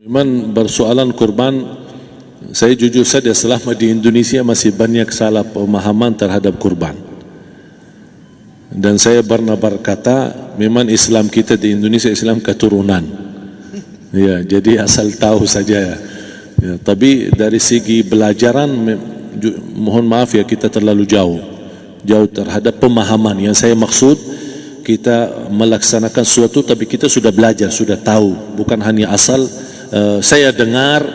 Memang bersoalan kurban, saya jujur saja selama di Indonesia masih banyak salah pemahaman terhadap kurban. Dan saya pernah berkata, memang Islam kita di Indonesia Islam keturunan. Ya, jadi asal tahu saja. Ya, tapi dari segi belajaran, mohon maaf ya kita terlalu jauh terhadap pemahaman. Yang saya maksud, kita melaksanakan sesuatu tapi kita sudah belajar, sudah tahu, bukan hanya asal saya dengar,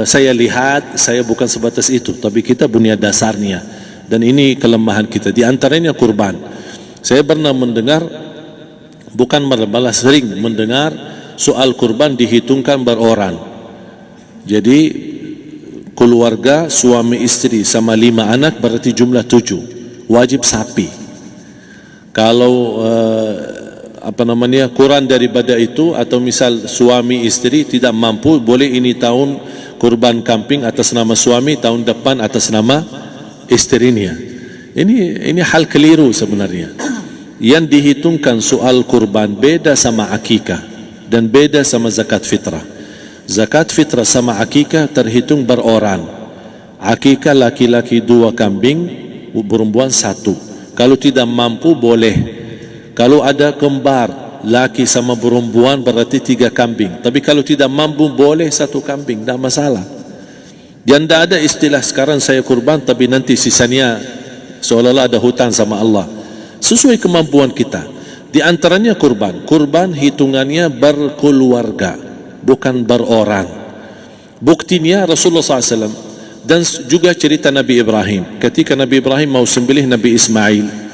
saya lihat, saya bukan sebatas itu, tapi kita punya dasarnya. Dan ini kelemahan kita, di antaranya kurban. Saya pernah mendengar, bukan malah sering mendengar soal kurban dihitungkan beroran. Jadi keluarga suami istri sama 5 anak berarti jumlah 7, wajib sapi. Kalau kurang daripada itu, atau misal suami istri tidak mampu, boleh ini tahun kurban kambing atas nama suami, tahun depan atas nama istrinya. Ini hal keliru sebenarnya. Yang dihitungkan soal kurban beda sama akikah dan beda sama zakat fitrah. Zakat fitrah sama akikah terhitung beroran. Akikah laki-laki 2 kambing, perempuan 1. Kalau tidak mampu boleh. Kalau ada kembar laki sama perempuan berarti 3 kambing. Tapi kalau tidak mampu boleh 1 kambing, tidak masalah. Dan tidak ada istilah sekarang saya kurban tapi nanti sisanya seolah-olah ada hutang sama Allah. Sesuai kemampuan kita. Di antaranya kurban. Kurban hitungannya berkeluarga, bukan beroran. Buktinya Rasulullah SAW dan juga cerita Nabi Ibrahim. Ketika Nabi Ibrahim mau sembelih Nabi Ismail,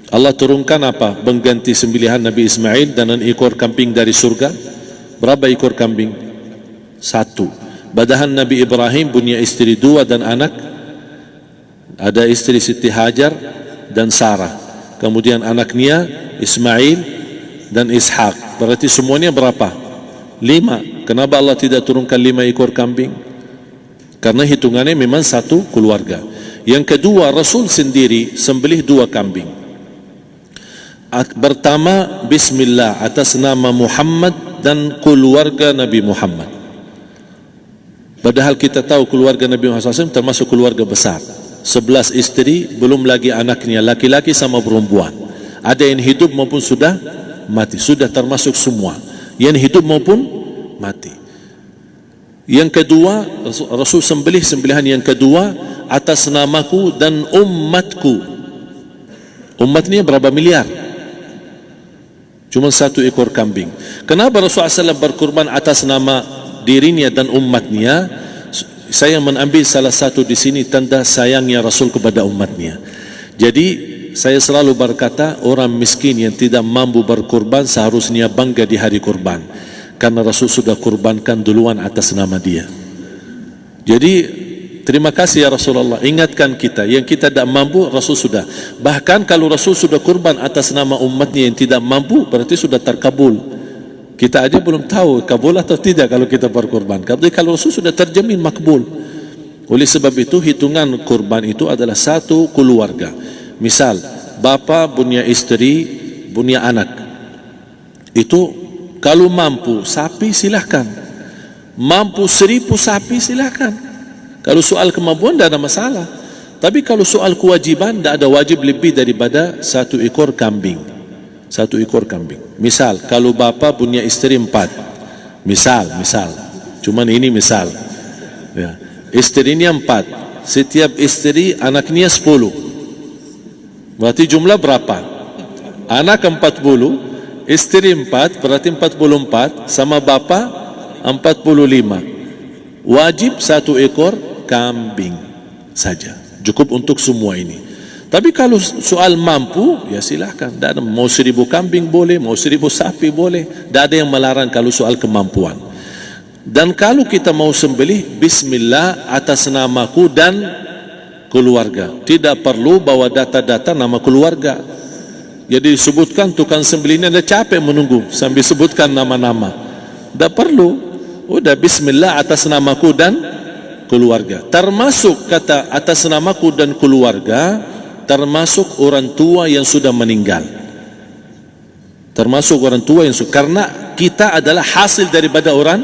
Allah turunkan apa? Mengganti sembelihan Nabi Ismail dengan ekor kambing dari surga. Berapa ekor kambing? 1. Padahal Nabi Ibrahim punya istri 2 dan anak. Ada istri Siti Hajar dan Sarah. Kemudian anaknya Ismail dan Ishak. Berarti semuanya berapa? 5. Kenapa Allah tidak turunkan 5 ekor kambing? Karena hitungannya memang 1 keluarga. Yang kedua, Rasul sendiri sembelih 2 kambing. Pertama, Bismillah atas nama Muhammad dan keluarga Nabi Muhammad. Padahal kita tahu keluarga Nabi Muhammad SAW termasuk keluarga besar. 11 istri, belum lagi anaknya, laki-laki sama perempuan. Ada yang hidup maupun sudah mati, sudah termasuk semua. Yang hidup maupun mati. Yang kedua, Rasul sembelih sembelihan yang kedua atas namaku dan umatku. Umatnya berapa miliar? Cuma 1 ekor kambing. Kenapa Rasulullah SAW berkurban atas nama dirinya dan umatnya? Saya mengambil salah satu di sini tanda sayangnya Rasul kepada umatnya. Jadi saya selalu berkata, orang miskin yang tidak mampu berkurban seharusnya bangga di hari kurban, karena Rasul sudah kurbankan duluan atas nama dia. Jadi terima kasih ya Rasulullah, ingatkan kita. Yang kita tidak mampu, Rasul sudah. Bahkan kalau Rasul sudah kurban atas nama umatnya yang tidak mampu, berarti sudah terkabul. Kita aja belum tahu kabul atau tidak kalau kita berkurban. Tapi kalau Rasul sudah terjamin makbul. Oleh sebab itu, hitungan kurban itu adalah 1 keluarga. Misal, bapa punya istri, punya anak. Itu kalau mampu sapi silahkan. Mampu 1000 sapi silahkan. Kalau soal kemampuan tidak ada masalah. Tapi kalau soal kewajiban, tidak ada wajib lebih daripada 1 ekor kambing. 1 ekor kambing. Misal, kalau bapa punya istri 4. Misal. Cuman ini misal. Ya. Istrinya 4. Setiap istri anaknya 10. Berarti jumlah berapa? Anak 40, istri 4, berarti 44, sama bapa 45. Wajib 1 ekor kambing saja, cukup untuk semua ini. Tapi kalau soal mampu, ya silahkan. Mau 1000 kambing boleh, mau 1000 sapi boleh. Tidak ada yang melarang kalau soal kemampuan. Dan kalau kita mau sembelih, Bismillah atas namaku dan keluarga. Tidak perlu bawa data-data nama keluarga. Jadi disebutkan tukang sembelihnya ada capek menunggu sambil sebutkan nama-nama. Tidak perlu. Udah Bismillah atas namaku dan keluarga. Termasuk kata atas namaku dan keluarga, termasuk orang tua yang sudah meninggal. Termasuk orang tua yang sudah, karena kita adalah hasil daripada orang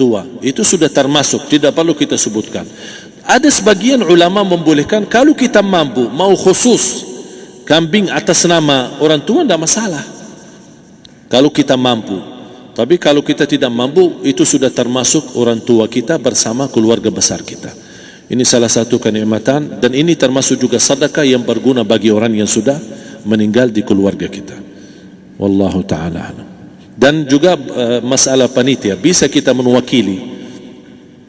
tua. Itu sudah termasuk, tidak perlu kita sebutkan. Ada sebagian ulama membolehkan kalau kita mampu, mau khusus kambing atas nama orang tua, tidak masalah kalau kita mampu. Tapi kalau kita tidak mampu, itu sudah termasuk orang tua kita bersama keluarga besar kita. Ini salah satu kenikmatan, dan ini termasuk juga sedekah yang berguna bagi orang yang sudah meninggal di keluarga kita. Wallahu ta'ala alam. Dan juga masalah panitia, bisa kita mewakili.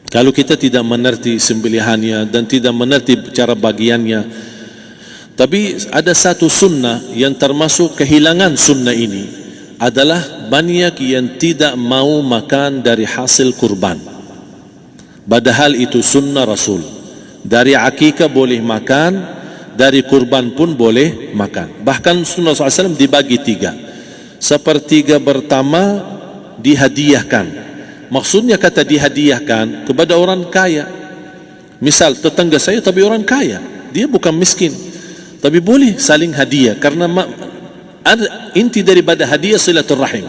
Kalau kita tidak mengerti sembelihannya dan tidak mengerti cara bagiannya. Tapi ada satu sunnah yang termasuk kehilangan sunnah ini, adalah banyak yang tidak mau makan dari hasil kurban. Padahal itu sunnah Rasul. Dari akikah boleh makan, dari kurban pun boleh makan. Bahkan sunnah SAW dibagi 3. Sepertiga pertama dihadiahkan. Maksudnya kata dihadiahkan kepada orang kaya. Misal tetangga saya tapi orang kaya, dia bukan miskin, tapi boleh saling hadiah. Karena inti daripada hadiah silaturrahim.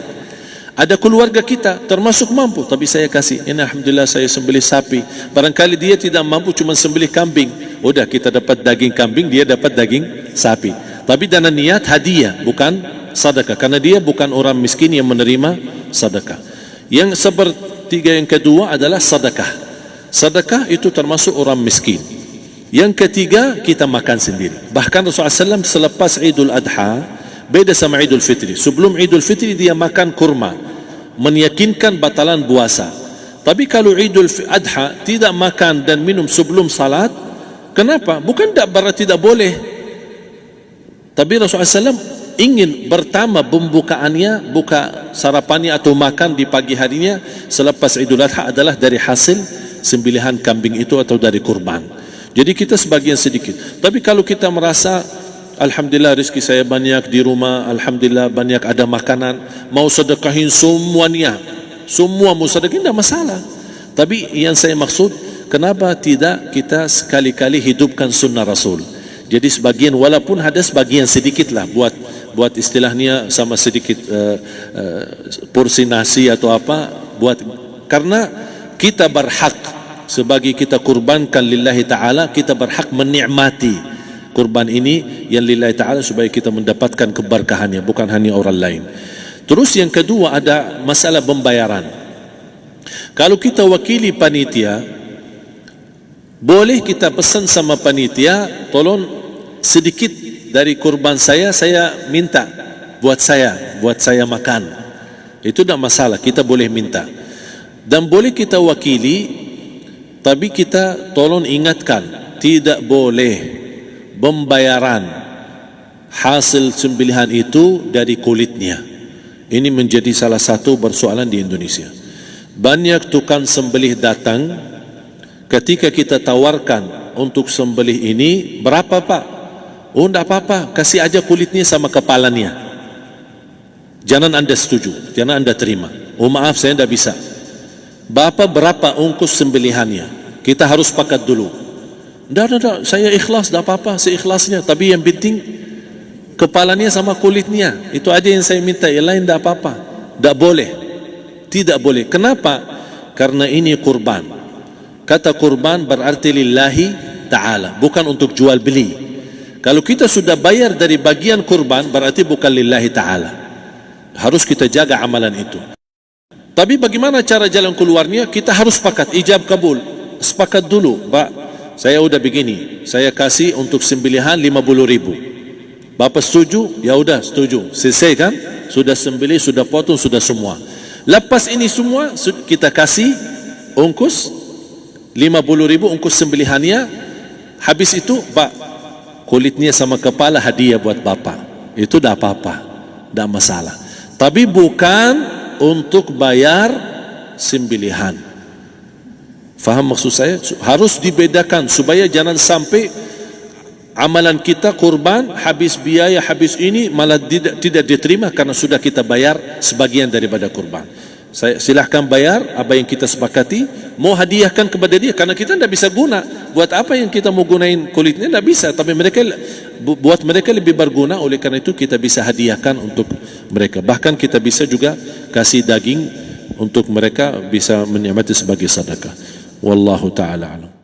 Ada keluarga kita termasuk mampu, tapi saya kasih, ini alhamdulillah saya sembelih sapi. Barangkali dia tidak mampu, cuma sembelih kambing. Udah, kita dapat daging kambing, dia dapat daging sapi. Tapi dengan niat hadiah, bukan sedekah. Karena dia bukan orang miskin yang menerima sedekah. Yang sepertiga yang kedua adalah sedekah. Sedekah itu termasuk orang miskin. Yang ketiga, kita makan sendiri. Bahkan Rasulullah SAW selepas Idul Adha, beda sama Idul Fitri. Sebelum Idul Fitri dia makan kurma, meyakinkan batalan puasa. Tapi kalau Idul Adha tidak makan dan minum sebelum salat, kenapa? Bukan tidak berarti tidak boleh. Tapi Rasulullah SAW ingin pertama pembukaannya, buka sarapannya atau makan di pagi harinya selepas Idul Adha adalah dari hasil sembelihan kambing itu atau dari kurban. Jadi kita sebagian sedikit. Tapi kalau kita merasa alhamdulillah rezeki saya banyak di rumah, alhamdulillah banyak ada makanan, mau sedekahin semuanya, semua mau sedekahin, tidak masalah. Tapi yang saya maksud, kenapa tidak kita sekali-kali hidupkan sunnah Rasul? Jadi sebagian, walaupun ada sebagian sedikit lah, buat istilahnya sama sedikit porsi nasi atau apa, buat, karena kita berhak sebagai kita kurbankan lillahi ta'ala, kita berhak menikmati kurban ini yang lillahi ta'ala supaya kita mendapatkan keberkahannya, bukan hanya orang lain. Terus yang kedua ada masalah pembayaran. Kalau kita wakili panitia, boleh kita pesan sama panitia, tolong sedikit dari kurban saya minta buat saya makan. Itu tidak masalah, kita boleh minta. Dan boleh kita wakili, tapi kita tolong ingatkan, tidak boleh pembayaran hasil sembelihan itu dari kulitnya. Ini menjadi salah satu persoalan di Indonesia. Banyak tukang sembelih datang, ketika kita tawarkan untuk sembelih ini, berapa Pak? Oh tidak apa-apa, kasih aja kulitnya sama kepalanya. Jangan anda setuju, jangan anda terima. Oh maaf, saya tidak bisa. Bapak berapa ongkos sembelihannya? Kita harus sepakat dulu. Tidak, saya ikhlas, tidak apa-apa, seikhlasnya. Tapi yang penting kepalanya sama kulitnya. Itu aja yang saya minta, yang lain tidak apa-apa. Tidak boleh. Tidak boleh. Kenapa? Karena ini kurban. Kata kurban berarti lillahi ta'ala, bukan untuk jual beli. Kalau kita sudah bayar dari bagian kurban, berarti bukan lillahi ta'ala. Harus kita jaga amalan itu. Tapi bagaimana cara jalan keluarnya? Kita harus sepakat, ijab kabul. Sepakat dulu, Pak, saya udah begini, saya kasih untuk sembelihan 50.000. Bapak setuju? Ya udah setuju. Selesai kan? Sudah sembelih, sudah potong, sudah semua. Lepas ini semua kita kasih ongkos 50.000 ongkos sembelihannya. Habis itu, Pak, kulitnya sama kepala hadiah buat Bapak. Itu dah apa-apa, dah masalah. Tapi bukan untuk bayar sembelihan. Faham maksud saya? Harus dibedakan supaya jangan sampai amalan kita kurban habis biaya, habis ini malah tidak diterima karena sudah kita bayar sebagian daripada kurban. Saya silahkan bayar apa yang kita sepakati, mau hadiahkan kepada dia karena kita tidak bisa guna. Buat apa yang kita mau gunain kulitnya? Tidak bisa. Tapi mereka, buat mereka lebih berguna, oleh karena itu kita bisa hadiahkan untuk mereka. Bahkan kita bisa juga kasih daging untuk mereka bisa menikmati sebagai sedekah. Wallahu taala alam.